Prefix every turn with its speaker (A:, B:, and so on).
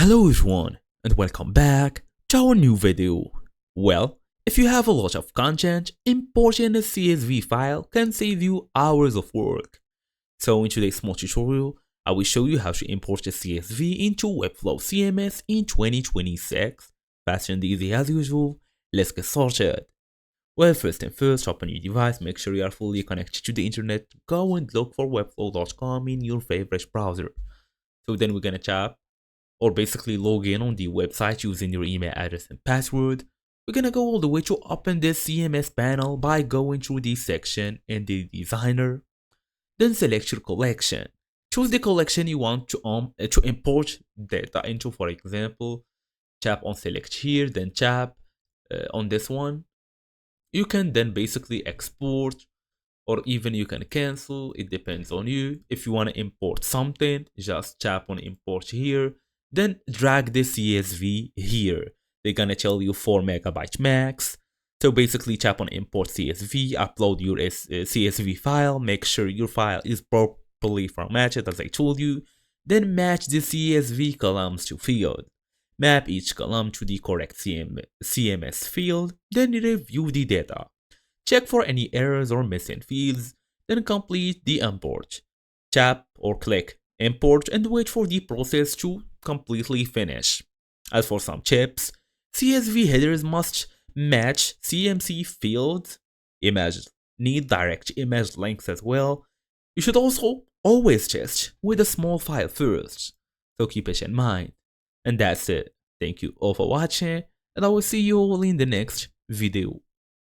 A: Hello everyone and welcome back to our new video. Well, if you have a lot of content, importing a CSV file can save you hours of work. So in today's small tutorial, I will show you how to import a CSV into Webflow CMS in 2026. Fast and easy as usual, let's get started. Well, first and first, open your device, make sure you are fully connected to the internet, go and look for webflow.com in your favorite browser. So then we're gonna tap or basically log in on the website using your email address and password. We're gonna go all the way to open this CMS panel by going through this section in the designer. Then select your collection. Choose the collection you want to import data into. For example, tap on select here, then tap on this one. You can then basically export or even you can cancel. It depends on you. If you want to import something, just tap on import here. Then drag the CSV here. They're gonna tell you 4 megabyte max. So basically tap on import CSV, upload your CSV file, make sure your file is properly formatted as I told you. Then match the CSV columns to field. Map each column to the correct CMS field, then review the data. Check for any errors or missing fields, then complete the import. Tap or click import and wait for the process to completely finish. As for some tips, CSV headers must match CMC fields. Images need direct image links as well. You should also always test with a small file first, so keep it in mind. And that's it. Thank you all for watching, and I will see you all in the next video.